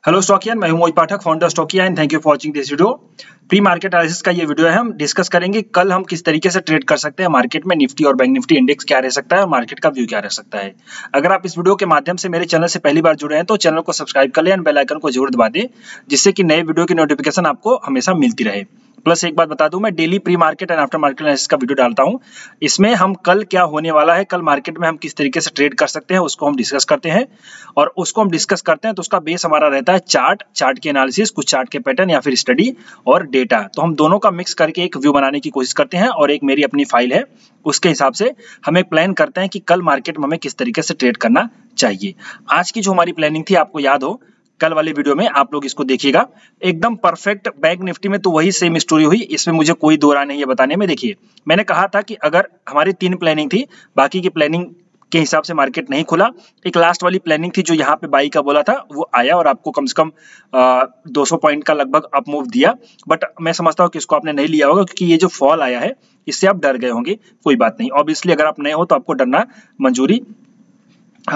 Hello Stockian, मैं हूं Mohit Pathak, founder Stockia and thank you for watching this video. Pre market analysis का ये video है। हम डिस्कस करेंगे कल हम किस तरीके से ट्रेड कर सकते हैं मार्केट में, निफ्टी और बैंक निफ्टी इंडेक्स क्या रह सकता है और मार्केट का व्यू क्या रह सकता है। अगर आप इस वीडियो के माध्यम से मेरे चैनल से पहली बार जुड़े हैं तो चैनल को सब्सक्राइब कर लें एंड बेल आइकन को जरूर दबा दें, जिससे कि नए वीडियो की नोटिफिकेशन आपको हमेशा मिलती रहे। प्लस एक बात बता दूं, मैं daily pre market and after market analysis का वीडियो डालता हूं। इसमें हम कल क्या होने वाला है, कल मार्केट में हम किस तरीके से ट्रेड कर सकते हैं उसको हम डिस्कस करते हैं। और उसको हम डिस्कस करते हैं तो उसका बेस हमारा रहता है चार्ट के एनालिसिस, कुछ चार्ट के पैटर्न या फिर स्टडी और डेटा। तो हम दोनों का मिक्स करके एक व्यू बनाने की कोशिश करते हैं और एक मेरी अपनी फाइल है, उसके हिसाब से हम एक प्लान करते हैं कि कल मार्केट में हमें किस तरीके से ट्रेड करना चाहिए। आज की जो हमारी प्लानिंग थी, आपको याद हो कल वाले वीडियो में आप लोग इसको देखिएगा, एकदम परफेक्ट। बैंक निफ्टी में तो वही सेम स्टोरी हुई, इसमें मुझे कोई दो राय नहीं है बताने में। देखिए, मैंने कहा था कि अगर हमारी 3 प्लानिंग थी, बाकी की प्लानिंग के हिसाब से मार्केट नहीं खुला। एक लास्ट वाली प्लानिंग थी जो यहाँ पे बाई का बोला था, वो आया और आपको कम से कम 200 पॉइंट का लगभग अप मूव दिया। बट मैं समझता हूँ कि इसको आपने नहीं लिया होगा, क्योंकि ये जो फॉल आया है इससे आप डर गए होंगे। कोई बात नहीं, ऑब्वियसली अगर आप नए हो तो आपको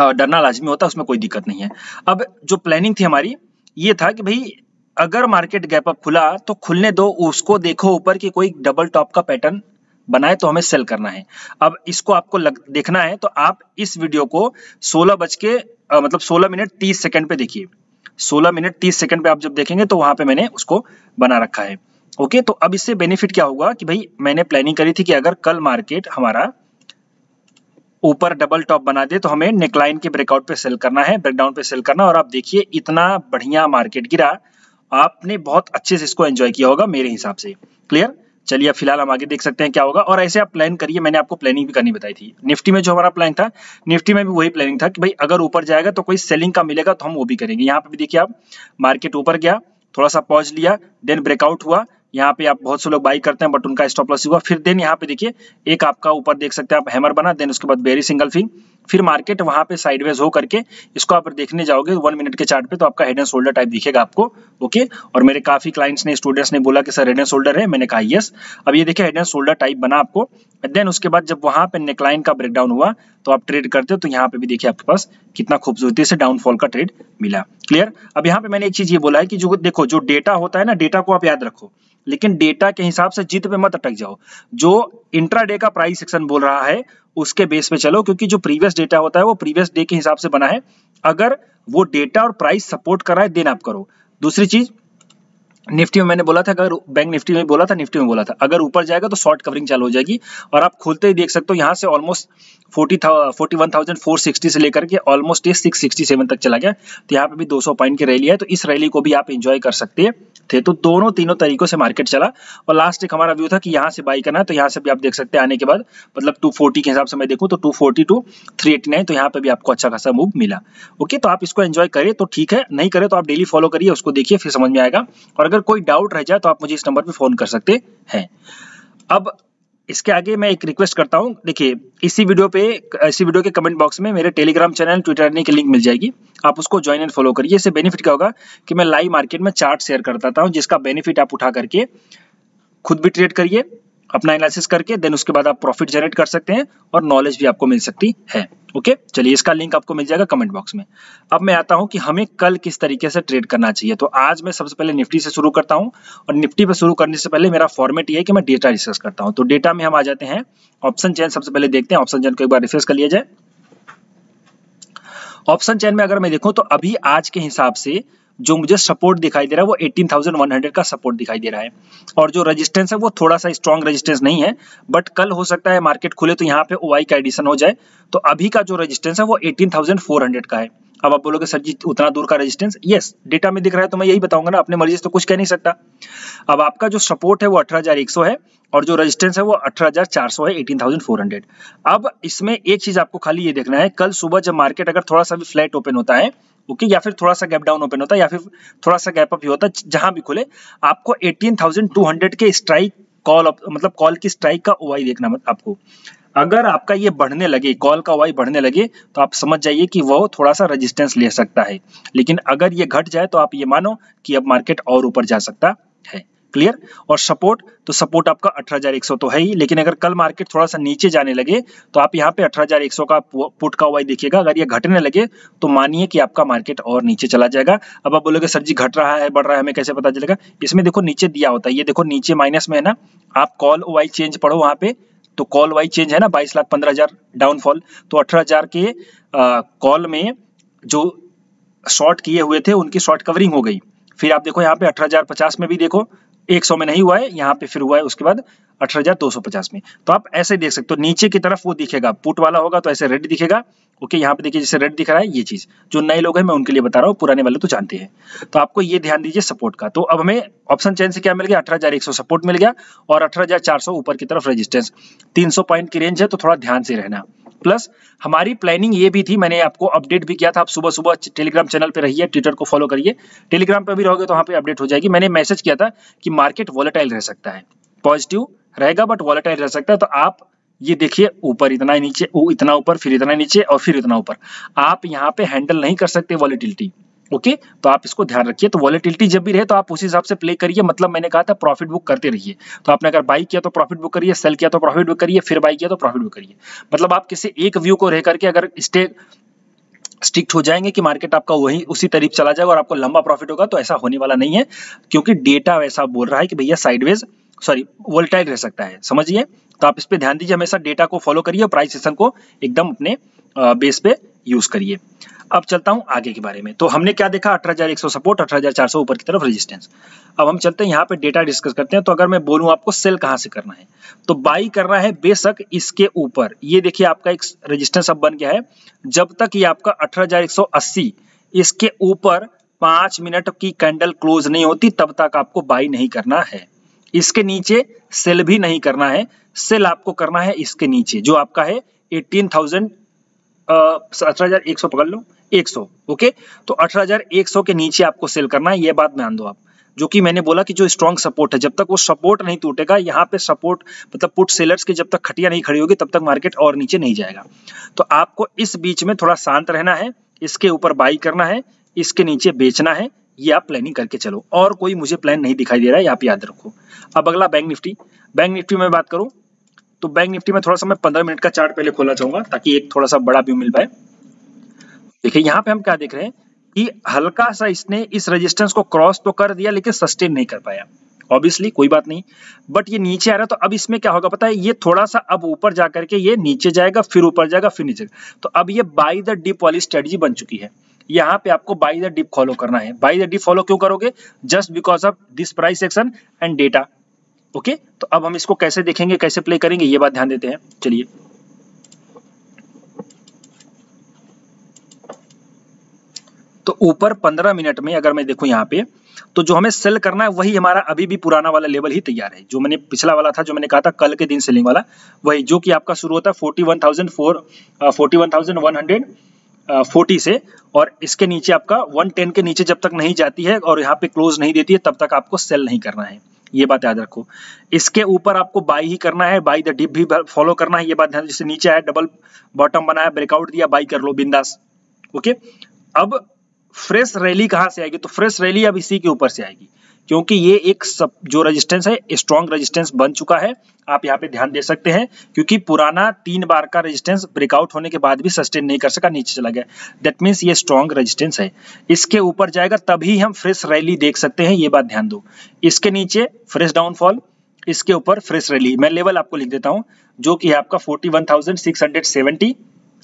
डरना लाजमी होता है, उसमें कोई दिक्कत नहीं है। अब जो प्लानिंग थी हमारी, ये था कि भाई अगर मार्केट गैप अप खुला तो खुलने दो, उसको देखो ऊपर की कोई डबल टॉप का पैटर्न बनाए तो हमें सेल करना है। अब इसको आपको देखना है तो आप इस वीडियो को 16 मिनट 30 सेकंड पे देखिए। 16 मिनट 30 सेकंड पे आप जब देखेंगे तो वहां पे मैंने उसको बना रखा है। ओके, तो अब इससे बेनिफिट क्या होगा कि भाई मैंने प्लानिंग करी थी कि अगर कल मार्केट हमारा ऊपर डबल टॉप बना दे तो हमें नेकलाइन के ब्रेकआउट पे सेल करना है, ब्रेकडाउन पे सेल करना। और आप देखिए इतना बढ़िया मार्केट गिरा, आपने बहुत अच्छे से इसको एंजॉय किया होगा मेरे हिसाब से। क्लियर? चलिए अब फिलहाल हम आगे देख सकते हैं क्या होगा। और ऐसे आप प्लान करिए, मैंने आपको प्लानिंग भी करनी बताई थी। निफ्टी में जो हमारा प्लान था, निफ्टी में भी वही प्लानिंग था कि भाई अगर ऊपर जाएगा तो कोई सेलिंग का मिलेगा तो हम वो भी करेंगे। यहाँ पे भी देखिए आप, मार्केट ऊपर गया, थोड़ा सा पॉज लिया, देन ब्रेकआउट हुआ। यहाँ पे आप बहुत से लोग बाई करते हैं बट उनका स्टॉप लॉस हुआ। फिर देन यहाँ पे देखिए एक आपका ऊपर देख सकते हैं आप हैमर बना, देन उसके बाद बेरी सिंगल फिंग, फिर मार्केट वहां पे साइडवेज हो करके इसको आप देखने जाओगे 1 मिनट के चार्ट पे तो आपका हेड एंड शोल्डर टाइप दिखेगा आपको। ओके, और मेरे काफी क्लाइंट्स ने, स्टूडेंट्स ने बोला कि सर हेड एंड शोल्डर है, मैंने कहा यस। अब ये देखिए हेड एंड शोल्डर टाइप बना आपको। देन उसके बाद जब वहां पे नेकलाइन का ब्रेकडाउन हुआ तो आप ट्रेड करते हो तो यहाँ पे भी देखिए आपके पास कितना खूबसूरती से डाउनफॉल का ट्रेड मिला। क्लियर? अब यहाँ पे मैंने एक चीज ये बोला है कि जो देखो, जो डेटा होता है ना, डेटा को आप याद रखो, लेकिन डेटा के हिसाब से जिद पे मत अटक जाओ। जो इंट्राडे का प्राइस सेक्शन बोल रहा है उसके बेस पे चलो, क्योंकि जो प्रीवियस डेटा होता है वो प्रीवियस डे के हिसाब से बना है। अगर वो डेटा और प्राइस सपोर्ट कर रहा है देन आप करो। दूसरी चीज, निफ्टी में मैंने बोला था, अगर बैंक निफ्टी में बोला था, निफ्टी में बोला था अगर ऊपर जाएगा तो शॉर्ट कवरिंग चालू हो जाएगी। और आप खोलते ही देख सकते हो यहाँ से ऑलमोस्ट 41,460 से लेकर के ऑलमोस्ट 667 तक चला गया। तो यहाँ पे भी 200 पॉइंट की रैली है, तो इस रैली को भी आप एंजॉय कर सकते थे। तो तीनों तरीकों से मार्केट चला। और लास्ट एक हमारा व्यू था कि यहाँ से बाई करना है, तो यहाँ से भी आप देख सकते हैं आने के बाद, मतलब 240 के हिसाब से मैं देखूँ तो 240 टू 389, तो यहाँ पे भी आपको अच्छा खासा मूव मिला। ओके, तो आप इसको एंजॉय करिए तो ठीक है, नहीं करे तो आप डेली फॉलो करिए, उसको देखिए, फिर समझ में आएगा। और अगर कोई डाउट रह जाए तो आप मुझे इस नंबर पे फोन कर सकते हैं। अब इसके आगे मैं एक रिक्वेस्ट करता हूं, देखिए इसी वीडियो के कमेंट बॉक्स में मेरे टेलीग्राम चैनल, ट्विटर अर्निंग की लिंक मिल जाएगी, आप उसको ज्वाइन एंड फॉलो करिए। इससे बेनिफिट क्या होगा कि मैं लाइव मार्केट में चार्ट शेयर करता हूं, जिसका बेनिफिट आप उठा करके खुद भी ट्रेड करिए, अपना एनालिसिस करके, देन उसके बाद आप प्रॉफिट जनरेट कर सकते हैं और नॉलेज भी आपको मिल सकती है। ओके, चलिए इसका लिंक आपको मिल जाएगा कमेंट बॉक्स में। अब मैं आता हूं कि हमें कल किस तरीके से ट्रेड करना चाहिए। तो आज मैं सबसे पहले निफ्टी से शुरू करता हूं, और निफ्टी पे शुरू करने से पहले मेरा फॉर्मेट ये है कि मैं डेटा डिस्कस करता हूं। तो डेटा में हम आ जाते हैं, ऑप्शन चेन सबसे पहले देखते हैं। ऑप्शन चेन को एक बार रिफ्रेश कर लिया जाए। ऑप्शन चेन में अगर मैं देखूं तो अभी आज के हिसाब से जो मुझे सपोर्ट दिखाई दे रहा है वो 18,100 का सपोर्ट दिखाई दे रहा है, और जो रेजिस्टेंस है वो थोड़ा सा स्ट्रॉन्ग रेजिस्टेंस नहीं है। बट कल हो सकता है मार्केट खुले तो यहाँ पे ओआई का एडिशन हो जाए, तो अभी का जो रेजिस्टेंस है वो 18,400 का है। अब आप बोलोगे सर जी उतना दूर का रेजिस्टेंस, यस डेटा में दिख रहा है तो मैं यही बताऊंगा ना, अपने मर्जी से तो कुछ कह नहीं सकता। अब आपका जो सपोर्ट है वो 18,100 है और जो रेजिस्टेंस है वो 18,400 है, 18,400। अब इसमें एक चीज आपको खाली ये देखना है, कल सुबह जब मार्केट अगर थोड़ा सा भी फ्लैट ओपन होता है, ओके, या फिर थोड़ा सा गैप डाउन ओपन होता है, या फिर थोड़ा सा गैप अप ही होता है, जहां भी खुले आपको 18,200 के स्ट्राइक कॉल, मतलब कॉल की स्ट्राइक का ओआई देखना आपको। अगर आपका ये बढ़ने लगे, कॉल का ओआई बढ़ने लगे, तो आप समझ जाइए कि वो थोड़ा सा रेजिस्टेंस ले सकता है। लेकिन अगर ये घट जाए तो आप ये मानो कि अब मार्केट और ऊपर जा सकता है। क्लियर। और सपोर्ट, तो सपोर्ट आपका 18,100 तो है ही, लेकिन अगर कल मार्केट थोड़ा सा नीचे जाने लगे तो आप यहाँ पे 18,100 का पुट का वाई देखिएगा। अगर ये घटने लगे तो मानिए कि आपका मार्केट और नीचे चला जाएगा। अब आप बोलोगे सर जी घट रहा है बढ़ रहा है हमें कैसे पता चलेगा? इसमें देखो नीचे दिया होता है, ये देखो नीचे माइनस में है ना, आप कॉल वाई चेंज पढ़ो वहां पे, तो कॉल वाई चेंज है ना 22,15,000 डाउनफॉल, तो 18,000 के कॉल में जो शॉर्ट किए हुए थे उनकी शॉर्ट कवरिंग हो गई। फिर आप देखो यहाँ पे 18,050 में भी देखो 100 में नहीं हुआ है, यहाँ पे फिर हुआ है उसके बाद 18,250 में। तो आप ऐसे देख सकते हो, नीचे की तरफ वो दिखेगा पुट वाला होगा तो ऐसे रेड दिखेगा। ओके, यहाँ पे देखिए जैसे रेड दिख रहा है, ये चीज जो नए लोग हैं मैं उनके लिए बता रहा हूँ, पुराने वाले तो जानते हैं। तो आपको ये ध्यान दीजिए सपोर्ट का। तो अब हमें ऑप्शन चेन से क्या मिल गया, 18,100 सपोर्ट मिल गया और 18,400 ऊपर की तरफ रेजिस्टेंस। 300 पॉइंट की रेंज है तो थोड़ा ध्यान से रहना। प्लस हमारी प्लानिंग ये भी थी, मैंने आपको अपडेट भी किया था, आप सुबह सुबह टेलीग्राम चैनल पे रहिए, ट्विटर को फॉलो करिए, टेलीग्राम पे भी रहोगे तो वहाँ पे अपडेट हो जाएगी। मैंने मैसेज किया था कि मार्केट वॉलेटाइल रह सकता है, पॉजिटिव रहेगा बट वॉलेटाइल रह सकता है। तो आप ये देखिए ऊपर इतना नीचे, इतना ऊपर, फिर इतना नीचे और फिर इतना ऊपर, आप यहाँ पे हैंडल नहीं कर सकते वॉलेटिलिटी। ओके, तो आप इसको ध्यान रखिए। तो वॉलेटिलिटी जब भी रहे तो आप उस हिसाब से प्ले करिए, मतलब मैंने कहा था प्रॉफिट बुक करते रहिए। तो आपने अगर बाई किया तो प्रॉफिट बुक करिए, सेल किया तो प्रॉफिट बुक करिए, फिर बाई किया तो प्रॉफिट बुक करिए। मतलब आप किसी एक व्यू को रह करके अगर स्टिक्ट हो जाएंगे कि मार्केट आपका वही उसी तरीके चला जाएगा और आपको लंबा प्रॉफिट होगा, तो ऐसा होने वाला नहीं है, क्योंकि डेटा वैसा बोल रहा है कि भैया साइडवेज वोलेटाइल रह सकता है, समझिए। तो आप इस पे ध्यान दीजिए, हमेशा डेटा को फॉलो करिए और प्राइस सेशन को एकदम अपने बेस पे यूज करिए। अब चलता हूं आगे के बारे में। तो हमने क्या देखा, 18,100 सपोर्ट, 18,400 ऊपर की तरफ रेजिस्टेंस। अब हम चलते हैं यहाँ पे डेटा डिस्कस करते हैं। तो अगर मैं बोलूं आपको सेल कहां से करना है, तो बाई करना है बेशक इसके ऊपर। ये देखिए आपका एक रेजिस्टेंस अब बन गया है, जब तक ये आपका 18,180 इसके ऊपर 5 मिनट की कैंडल क्लोज नहीं होती तब तक आपको बाई नहीं करना है। इसके नीचे सेल भी नहीं करना है, सेल आपको करना है इसके नीचे जो आपका है 18,100 पकड़ लो 100। ओके, तो 18,100 के नीचे आपको सेल करना है, ये बात ध्यान दो आप। जो कि मैंने बोला कि जो स्ट्रॉन्ग सपोर्ट है, जब तक वो सपोर्ट नहीं टूटेगा, यहाँ पे सपोर्ट मतलब पुट सेलर्स की जब तक खटिया नहीं खड़ी होगी तब तक मार्केट और नीचे नहीं जाएगा। तो आपको इस बीच में थोड़ा शांत रहना है, इसके ऊपर बाई करना है, इसके नीचे बेचना है, ये आप प्लानिंग करके चलो। और कोई मुझे प्लान नहीं दिखाई दे रहा है, आप याद रखो। अब अगला बैंक निफ्टी। बैंक निफ्टी में बात करूं तो बैंक निफ्टी में थोड़ा सा मैं 15 मिनट का चार्ट पहले खोलना चाहूंगा ताकि एक थोड़ा सा बड़ा व्यू मिल पाए। देखिए यहाँ पे हम क्या देख रहे हैं कि हल्का सा इसने इस रेजिस्टेंस को क्रॉस तो कर दिया लेकिन सस्टेन नहीं कर पाया। ऑब्वियसली कोई बात नहीं, बट ये नीचे आ रहा है। तो अब इसमें क्या होगा पता है, ये थोड़ा सा अब ऊपर जाकर के ये नीचे जाएगा, फिर ऊपर जाएगा, फिर नीचे। तो अब ये बाय द डिप वाली स्ट्रेटजी बन चुकी है। यहाँ पे आपको बाय द डिप फॉलो करना है। बाय द डिप फॉलो क्यों करोगे, just because of this price action and data. Okay, तो अब हम इसको कैसे देखेंगे, कैसे प्ले करेंगे, ये बात ध्यान देते हैं। चलिए, तो ऊपर 15 मिनट में अगर मैं देखूं यहाँ पे, तो जो हमें सेल करना है वही हमारा अभी भी पुराना वाला लेवल ही तैयार है, जो मैंने पिछला वाला था, जो मैंने कहा था कल के दिन सेलिंग वाला, वही जो कि आपका शुरू होता है 41,140 से, और इसके नीचे आपका 110 के नीचे जब तक नहीं जाती है और यहाँ पे क्लोज नहीं देती है तब तक आपको सेल नहीं करना है, ये बात याद रखो। इसके ऊपर आपको बाई ही करना है, बाई द डिप भी फॉलो करना है, ये बात ध्यान। जैसे नीचे आया डबल बॉटम बनाया, ब्रेकआउट दिया, बाई कर लो बिंदास। ओके, अब फ्रेश रैली कहां से आएगी, तो फ्रेश रैली अब इसी के ऊपर से आएगी, क्योंकि ये एक जो रेजिस्टेंस है स्ट्रॉन्ग रेजिस्टेंस बन चुका है। आप यहाँ पे ध्यान दे सकते हैं, क्योंकि पुराना 3 बार का रेजिस्टेंस ब्रेकआउट होने के बाद भी सस्टेन नहीं कर सका, नीचे चला गया। दैट मींस ये स्ट्रॉन्ग रेजिस्टेंस है, इसके ऊपर जाएगा तभी हम फ्रेश रैली देख सकते हैं, ये बात ध्यान दो। इसके नीचे फ्रेश डाउनफॉल, इसके ऊपर फ्रेश रैली। मैं लेवल आपको लिख देता हूं, जो कि है आपका 41,670।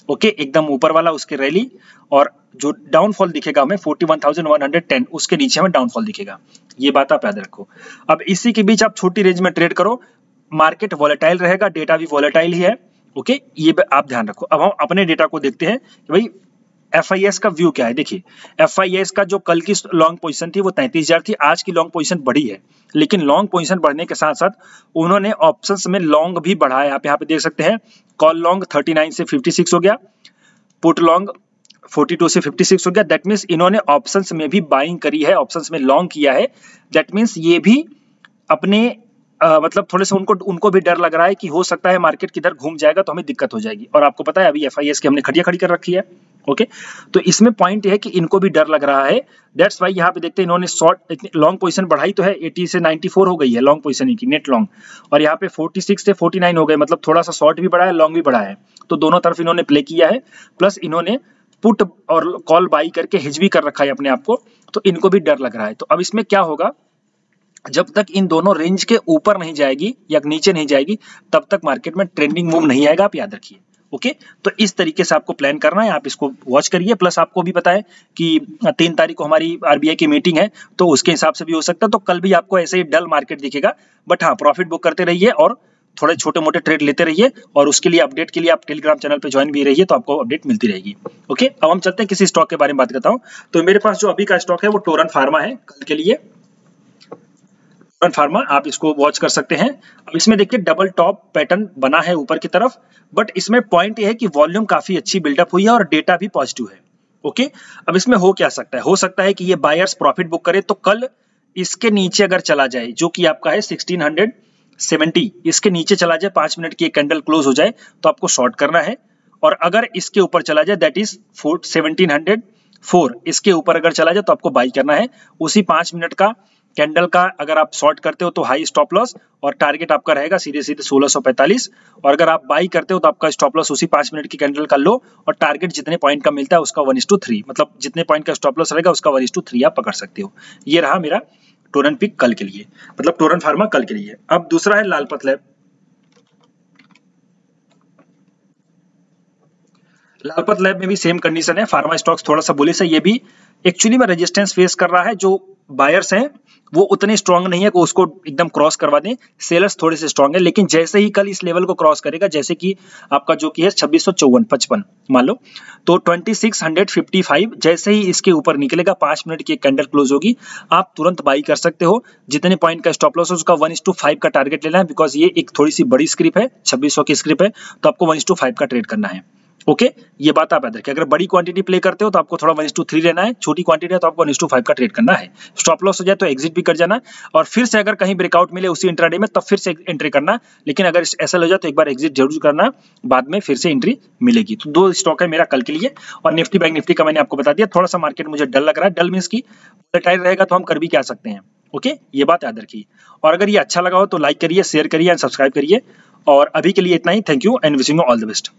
ओके, एकदम ऊपर वाला उसके रैली, और जो डाउनफॉल दिखेगा हमें 41,110, उसके नीचे हमें डाउनफॉल दिखेगा, ये बात आप याद रखो। अब इसी के बीच आप छोटी रेंज में ट्रेड करो, मार्केट वॉलेटाइल रहेगा, डेटा भी वॉलेटाइल ही है। ओके, ये आप ध्यान रखो। अब हम अपने डेटा को देखते हैं कि भाई FIS का व्यू क्या है। देखिए FIS का जो कल की लॉन्ग पोजीशन थी वो 33,000 थी, आज की लॉन्ग पोजीशन बढ़ी है, लेकिन लॉन्ग पोजीशन बढ़ने के साथ साथ उन्होंने ऑप्शंस में लॉन्ग भी बढ़ाया। आप यहाँ पे देख सकते हैं, कॉल लॉन्ग 39 से 56 हो गया, पुट लॉन्ग 42 से 56 हो गया। दैट मीन्स इन्होंने ऑप्शंस में भी बाइंग करी है, ऑप्शंस में लॉन्ग किया है। दैट मीन्स ये भी अपने मतलब थोड़े से उनको भी डर लग रहा है कि हो सकता है मार्केट किधर घूम जाएगा तो हमें दिक्कत हो जाएगी। और आपको पता है अभी FIS की हमने खड़िया खड़ी कर रखी है। ओके तो इसमें पॉइंट है कि इनको भी डर लग रहा है, दैट्स वाई यहाँ पे देखते हैं इन्होंने शॉर्ट लॉन्ग पोजीशन बढ़ाई तो है, 80 से 94 हो गई है लॉन्ग पोजीशन की नेट लॉन्ग, और यहाँ पे 46 से 49 हो गए, मतलब थोड़ा सा शॉर्ट भी बढ़ा है लॉन्ग भी बढ़ा है, तो दोनों तरफ इन्होंने प्ले किया है, प्लस इन्होंने पुट और कॉल बाई करके हेज भी कर रखा है अपने आप को, तो इनको भी डर लग रहा है। तो अब इसमें क्या होगा, जब तक इन दोनों रेंज के ऊपर नहीं जाएगी या नीचे नहीं जाएगी तब तक मार्केट में ट्रेंडिंग मूव नहीं आएगा, आप याद रखिए। ओके तो इस तरीके से आपको प्लान करना है, आप इसको वॉच करिए। प्लस आपको भी पता है कि 3 तारीख को हमारी आरबीआई की मीटिंग है, तो उसके हिसाब से भी हो सकता है, तो कल भी आपको ऐसे ही डल मार्केट दिखेगा, बट हाँ प्रॉफिट बुक करते रहिए और थोड़े छोटे मोटे ट्रेड लेते रहिए, और उसके लिए अपडेट के लिए आप टेलीग्राम चैनल पे ज्वाइन भी रहिए, तो आपको अपडेट मिलती रहेगी। ओके अब हम चलते हैं किसी स्टॉक के बारे में बात करता हूँ। तो मेरे पास जो अभी का स्टॉक है वो टोरेंट फार्मा है कल के लिए, फार्मा आप इसको वॉच कर सकते हैं। अब इसमें देखिए डबल टॉप पैटर्न बना है ऊपर की तरफ, बट इसमें पॉइंट ये है कि वॉल्यूम काफी अच्छी बिल्डअप हुई है और डेटा भी पॉजिटिव है। ओके अब इसमें हो क्या सकता है, हो सकता है कि ये बायर्स प्रॉफिट बुक करे तो कल इसके नीचे अगर चला जाए, जो कि आपका है 1670, इसके नीचे चला जाए, 5 मिनट की एक कैंडल क्लोज हो जाए तो आपको शॉर्ट करना है, और अगर इसके ऊपर चला जाए दैट इज 1704, इसके ऊपर अगर चला जाए तो आपको बाई करना है। उसी 5 मिनट का कैंडल का अगर आप शॉर्ट करते हो तो हाई स्टॉप लॉस, और टारगेट आपका रहेगा सीधे सीधे 1645, और अगर आप बाई करते हो तो आपका स्टॉप लॉस उसी 5 मिनट की कैंडल का लो, और टारगेट जितने पॉइंट का मिलता है उसका 1:3, मतलब जितने पॉइंट का स्टॉप लॉस रहेगा उसका 1:3 आप पकड़ सकते हो। ये रहा मेरा टोरेंट पिक कल के लिए, मतलब टोरेंट फार्मा कल के लिए। अब दूसरा है लालपत लैब। लालपत लैब में भी सेम कंडीशन है, फार्मा स्टॉक्स थोड़ा सा बुलिश है, ये भी एक्चुअली में रेजिस्टेंस फेस कर रहा है, जो बायर्स हैं वो उतने स्ट्रांग नहीं है कि उसको एकदम क्रॉस करवा दें, सेलर्स थोड़े से स्ट्रांग है, लेकिन जैसे ही कल इस लेवल को क्रॉस करेगा, जैसे कि आपका जो कि है 2654 मान लो, तो 2655 जैसे ही इसके ऊपर निकलेगा, 5 मिनट की एक कैंडल क्लोज होगी, आप तुरंत बाई कर सकते हो। जितने पॉइंट का स्टॉप लॉस है उसका 1:5 का टारगेट लेना है, बिकॉज ये एक थोड़ी सी बड़ी स्क्रिप है, 2600 की स्क्रिप है, तो आपको 1:5 का ट्रेड करना है। ओके ये बात आप याद रखिए, अगर बड़ी क्वांटिटी प्ले करते हो तो आपको थोड़ा 1:3 लेना है, छोटी क्वांटिटी है तो आपको 1:5 का ट्रेड करना है। स्टॉप लॉस हो जाए तो एग्जिट भी कर जाना, और फिर से अगर कहीं ब्रेकआउट मिले उसी इंट्राडे में तब फिर से एंट्री करना, लेकिन अगर एसएल हो जाए तो एक बार एग्जिट जरूर करना, बाद में फिर से एंट्री मिलेगी। तो 2 स्टॉक है मेरा कल के लिए। और निफ्टी बैंक निफ्टी का मैंने आपको बता दिया, थोड़ा सा मार्केट मुझे डल लग रहा है, डल मींस की वोलेटाइल रहेगा तो हम कर भी क्या सकते हैं। ओके ये बात याद रखिए, और अगर ये अच्छा लगा हो तो लाइक करिए, शेयर करिए एंड सब्सक्राइब करिए, और अभी के लिए इतना ही। Thank you and wishing you all the best.